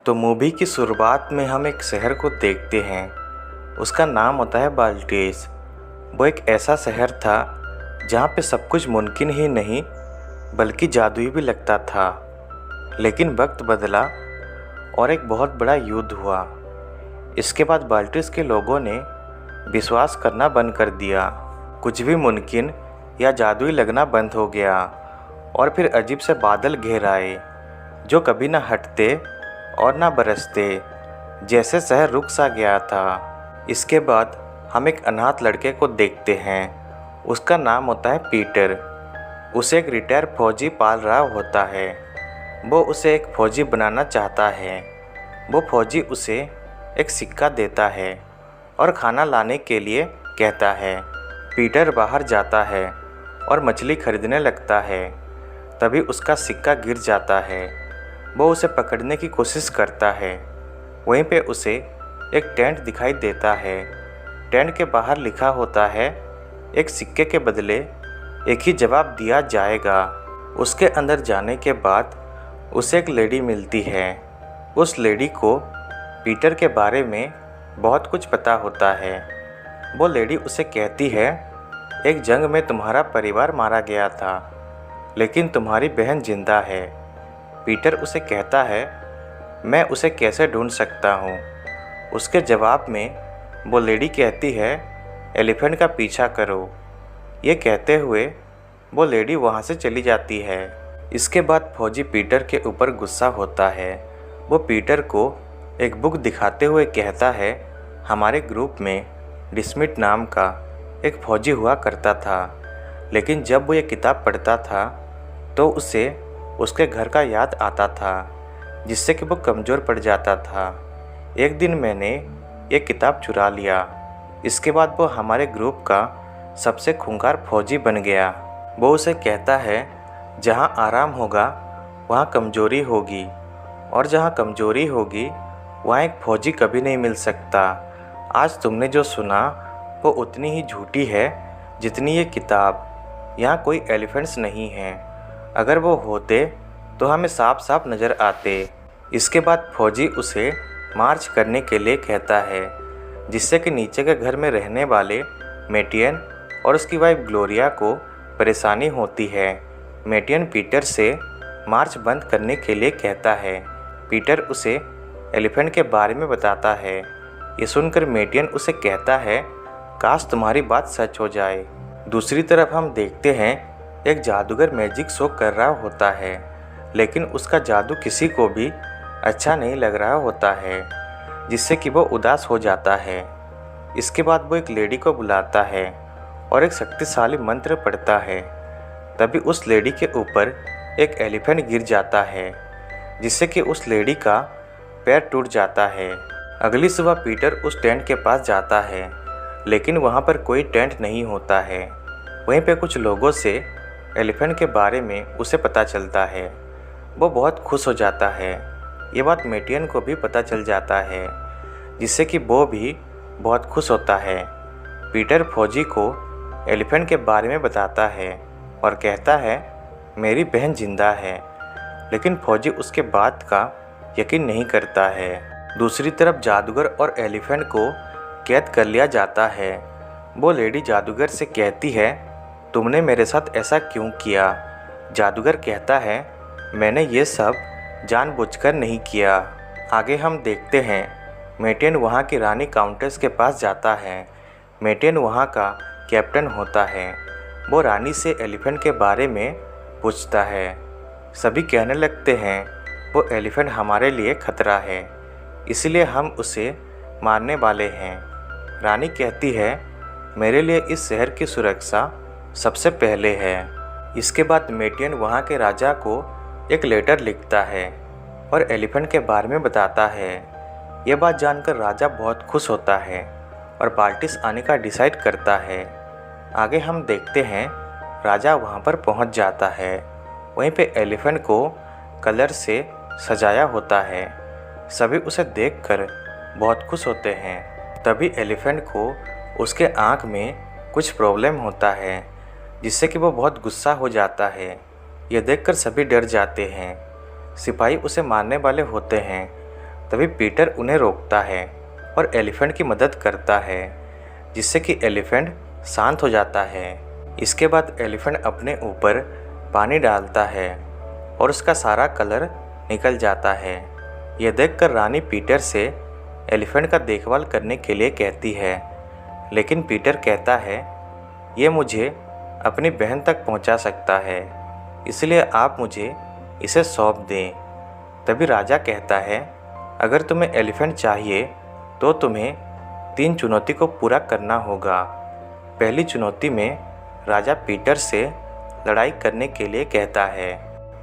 तो मूवी की शुरुआत में हम एक शहर को देखते हैं। उसका नाम होता है बाल्टिस। वो एक ऐसा शहर था जहाँ पे सब कुछ मुमकिन ही नहीं बल्कि जादुई भी लगता था। लेकिन वक्त बदला और एक बहुत बड़ा युद्ध हुआ। इसके बाद बाल्टिस के लोगों ने विश्वास करना बंद कर दिया। कुछ भी मुमकिन या जादुई लगना बंद हो गया और फिर अजीब से बादल घेर आए जो कभी ना हटते और ना बरसते, जैसे शहर रुक सा गया था। इसके बाद हम एक अनाथ लड़के को देखते हैं। उसका नाम होता है पीटर। उसे एक रिटायर फौजी पाल रहा होता है। वो उसे एक फौजी बनाना चाहता है। वो फौजी उसे एक सिक्का देता है और खाना लाने के लिए कहता है। पीटर बाहर जाता है और मछली खरीदने लगता है। तभी उसका सिक्का गिर जाता है। वो उसे पकड़ने की कोशिश करता है। वहीं पे उसे एक टेंट दिखाई देता है। टेंट के बाहर लिखा होता है, एक सिक्के के बदले एक ही जवाब दिया जाएगा। उसके अंदर जाने के बाद उसे एक लेडी मिलती है। उस लेडी को पीटर के बारे में बहुत कुछ पता होता है। वो लेडी उसे कहती है, एक जंग में तुम्हारा परिवार मारा गया था लेकिन तुम्हारी बहन जिंदा है। पीटर उसे कहता है, मैं उसे कैसे ढूंढ सकता हूँ। उसके जवाब में वो लेडी कहती है, एलिफेंट का पीछा करो। ये कहते हुए वो लेडी वहाँ से चली जाती है। इसके बाद फौजी पीटर के ऊपर गुस्सा होता है। वो पीटर को एक बुक दिखाते हुए कहता है, हमारे ग्रुप में डिस्मिट नाम का एक फौजी हुआ करता था, लेकिन जब वो ये किताब पढ़ता था तो उसे उसके घर का याद आता था, जिससे कि वो कमज़ोर पड़ जाता था। एक दिन मैंने ये किताब चुरा लिया। इसके बाद वो हमारे ग्रुप का सबसे खूंखार फौजी बन गया। वो उसे कहता है, जहाँ आराम होगा वहाँ कमज़ोरी होगी और जहाँ कमज़ोरी होगी वहाँ एक फौजी कभी नहीं मिल सकता। आज तुमने जो सुना वो उतनी ही झूठी है जितनी ये किताब। यहाँ कोई एलिफेंट्स नहीं हैं। अगर वो होते तो हमें साफ साफ नज़र आते। इसके बाद फौजी उसे मार्च करने के लिए कहता है, जिससे कि नीचे के घर में रहने वाले मेटियन और उसकी वाइफ ग्लोरिया को परेशानी होती है। मेटियन पीटर से मार्च बंद करने के लिए कहता है। पीटर उसे एलिफेंट के बारे में बताता है। ये सुनकर मेटियन उसे कहता है, काश तुम्हारी बात सच हो जाए। दूसरी तरफ हम देखते हैं, एक जादूगर मैजिक शो कर रहा होता है, लेकिन उसका जादू किसी को भी अच्छा नहीं लग रहा होता है, जिससे कि वो उदास हो जाता है। इसके बाद वो एक लेडी को बुलाता है और एक शक्तिशाली मंत्र पढ़ता है। तभी उस लेडी के ऊपर एक एलिफेंट गिर जाता है, जिससे कि उस लेडी का पैर टूट जाता है। अगली सुबह पीटर उस टेंट के पास जाता है, लेकिन वहाँ पर कोई टेंट नहीं होता है। वहीं पे कुछ लोगों से एलिफेंट के बारे में उसे पता चलता है। वो बहुत खुश हो जाता है। ये बात मेटियन को भी पता चल जाता है, जिससे कि वो भी बहुत खुश होता है। पीटर फौजी को एलिफेंट के बारे में बताता है और कहता है, मेरी बहन जिंदा है, लेकिन फौजी उसके बात का यकीन नहीं करता है। दूसरी तरफ जादूगर और एलिफेंट को कैद कर लिया जाता है। वो लेडी जादूगर से कहती है, तुमने मेरे साथ ऐसा क्यों किया। जादूगर कहता है, मैंने ये सब जानबूझकर नहीं किया। आगे हम देखते हैं, मेटियन वहाँ की रानी काउंटेस के पास जाता है। मेटियन वहाँ का कैप्टन होता है। वो रानी से एलिफेंट के बारे में पूछता है। सभी कहने लगते हैं, वो एलिफेंट हमारे लिए खतरा है, इसलिए हम उसे मारने वाले हैं। रानी कहती है, मेरे लिए इस शहर की सुरक्षा सबसे पहले है। इसके बाद मेटियन वहाँ के राजा को एक लेटर लिखता है और एलिफेंट के बारे में बताता है। ये बात जानकर राजा बहुत खुश होता है और बाल्टिस आने का डिसाइड करता है। आगे हम देखते हैं, राजा वहाँ पर पहुँच जाता है। वहीं पे एलिफेंट को कलर से सजाया होता है। सभी उसे देखकर बहुत खुश होते हैं। तभी एलिफेंट को उसके आँख में कुछ प्रॉब्लम होता है, जिससे कि वो बहुत गुस्सा हो जाता है। यह देखकर सभी डर जाते हैं। सिपाही उसे मारने वाले होते हैं, तभी पीटर उन्हें रोकता है और एलिफेंट की मदद करता है, जिससे कि एलिफेंट शांत हो जाता है। इसके बाद एलिफेंट अपने ऊपर पानी डालता है और उसका सारा कलर निकल जाता है। यह देखकर रानी पीटर से एलिफेंट का देखभाल करने के लिए कहती है, लेकिन पीटर कहता है ये मुझे अपनी बहन तक पहुंचा सकता है, इसलिए आप मुझे इसे सौंप दें। तभी राजा कहता है अगर तुम्हें एलिफेंट चाहिए तो तुम्हें 3 चुनौती को पूरा करना होगा। पहली चुनौती में राजा पीटर से लड़ाई करने के लिए कहता है।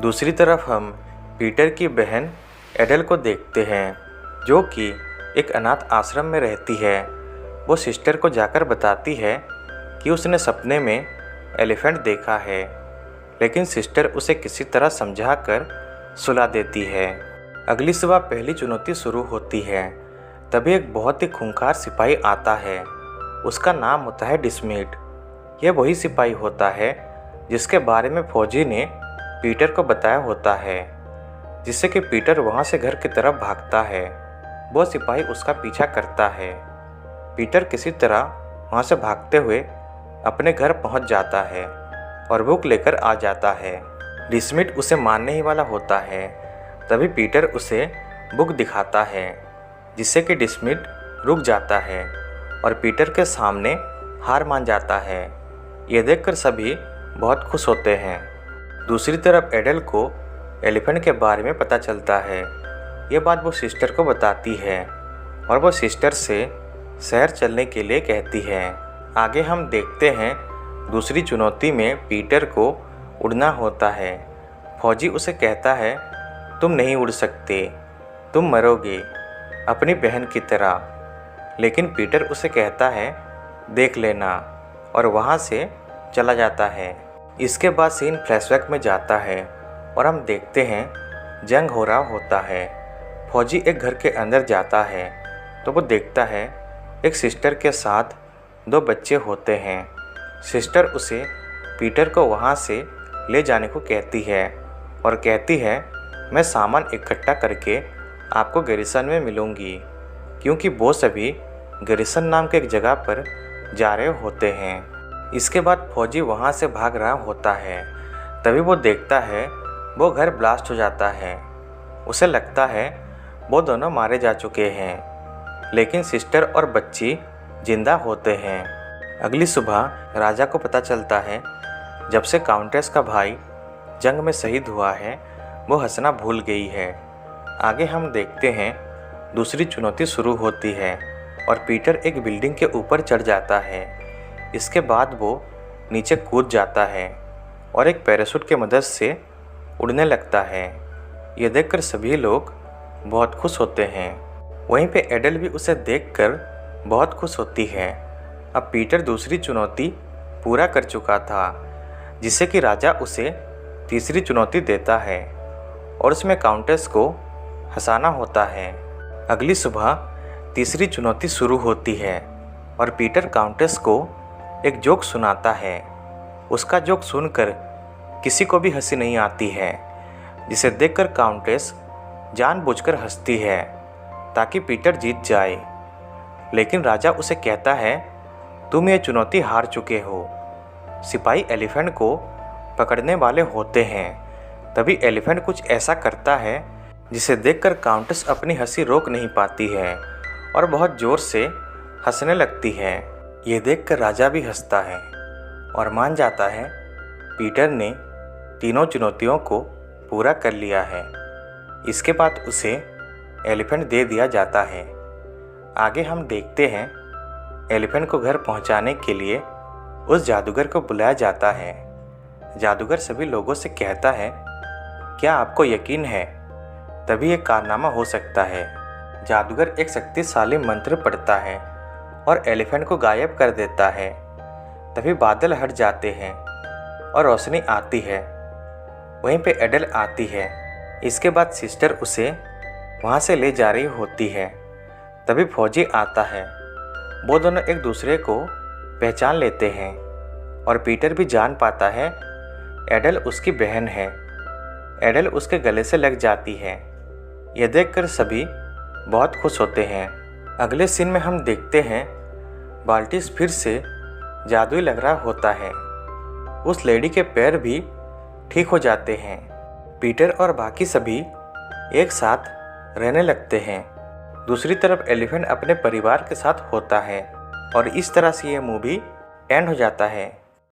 दूसरी तरफ हम पीटर की बहन एडल को देखते हैं, जो कि एक अनाथ आश्रम में रहती है। वो सिस्टर को जाकर बताती है कि उसने सपने में एलिफेंट देखा है, लेकिन सिस्टर उसे किसी तरह समझाकर सुला देती है। अगली सुबह पहली चुनौती शुरू होती है। तभी एक बहुत ही खूंखार सिपाही आता है। उसका नाम होता है डिस्मिट। यह वही सिपाही होता है जिसके बारे में फौजी ने पीटर को बताया होता है, जिससे कि पीटर वहाँ से घर की तरफ भागता है। वो सिपाही उसका पीछा करता है। पीटर किसी तरह वहाँ से भागते हुए अपने घर पहुँच जाता है और बुक लेकर आ जाता है। डिस्मिट उसे मारने ही वाला होता है। तभी पीटर उसे बुक दिखाता है, जिससे कि डिस्मिट रुक जाता है और पीटर के सामने हार मान जाता है। यह देखकर सभी बहुत खुश होते हैं। दूसरी तरफ एडल को एलिफेंट के बारे में पता चलता है। यह बात वो सिस्टर को बताती है और वो सिस्टर से शहर चलने के लिए कहती है। आगे हम देखते हैं दूसरी चुनौती में पीटर को उड़ना होता है। फौजी उसे कहता है तुम नहीं उड़ सकते, तुम मरोगे अपनी बहन की तरह। लेकिन पीटर उसे कहता है देख लेना, और वहाँ से चला जाता है। इसके बाद सीन फ्लैशबैक में जाता है और हम देखते हैं जंग हो रहा होता है। फौजी एक घर के अंदर जाता है तो वो देखता है एक सिस्टर के साथ 2 बच्चे होते हैं। सिस्टर उसे पीटर को वहाँ से ले जाने को कहती है और कहती है मैं सामान इकट्ठा करके आपको गैरिसन में मिलूँगी, क्योंकि वो सभी गैरिसन नाम के एक जगह पर जा रहे होते हैं। इसके बाद फौजी वहाँ से भाग रहा होता है। तभी वो देखता है वो घर ब्लास्ट हो जाता है। उसे लगता है वो दोनों मारे जा चुके हैं, लेकिन सिस्टर और बच्ची जिंदा होते हैं। अगली सुबह राजा को पता चलता है जब से काउंटेस का भाई जंग में शहीद हुआ है वो हंसना भूल गई है। आगे हम देखते हैं दूसरी चुनौती शुरू होती है और पीटर एक बिल्डिंग के ऊपर चढ़ जाता है। इसके बाद वो नीचे कूद जाता है और एक पैराशूट की मदद से उड़ने लगता है। ये देखकर सभी लोग बहुत खुश होते हैं। वहीं पे एडल भी उसे देखकर बहुत खुश होती है। अब पीटर दूसरी चुनौती पूरा कर चुका था, जिससे कि राजा उसे तीसरी चुनौती देता है और उसमें काउंटेस को हंसाना होता है। अगली सुबह तीसरी चुनौती शुरू होती है और पीटर काउंटेस को एक जोक सुनाता है। उसका जोक सुनकर किसी को भी हंसी नहीं आती है, जिसे देखकर काउंटेस जानबूझकर हंसती है ताकि पीटर जीत जाए। लेकिन राजा उसे कहता है तुम ये चुनौती हार चुके हो। सिपाही एलिफेंट को पकड़ने वाले होते हैं। तभी एलिफेंट कुछ ऐसा करता है जिसे देखकर काउंटेस अपनी हंसी रोक नहीं पाती है और बहुत ज़ोर से हंसने लगती है। ये देखकर राजा भी हंसता है और मान जाता है पीटर ने तीनों चुनौतियों को पूरा कर लिया है। इसके बाद उसे एलिफेंट दे दिया जाता है। आगे हम देखते हैं एलिफेंट को घर पहुंचाने के लिए उस जादूगर को बुलाया जाता है। जादूगर सभी लोगों से कहता है क्या आपको यकीन है तभी एक कारनामा हो सकता है। जादूगर एक शक्तिशाली मंत्र पढ़ता है और एलिफेंट को गायब कर देता है। तभी बादल हट जाते हैं और रोशनी आती है। वहीं पे एडल आती है। इसके बाद सिस्टर उसे वहाँ से ले जा रही होती है। तभी फौजी आता है। वो दोनों एक दूसरे को पहचान लेते हैं और पीटर भी जान पाता है एडल उसकी बहन है। एडल उसके गले से लग जाती है। यह देखकर सभी बहुत खुश होते हैं। अगले सीन में हम देखते हैं बाल्टिस फिर से जादुई लग रहा होता है। उस लेडी के पैर भी ठीक हो जाते हैं। पीटर और बाकी सभी एक साथ रहने लगते हैं। दूसरी तरफ एलिफेंट अपने परिवार के साथ होता है और इस तरह से ये मूवी एंड हो जाता है।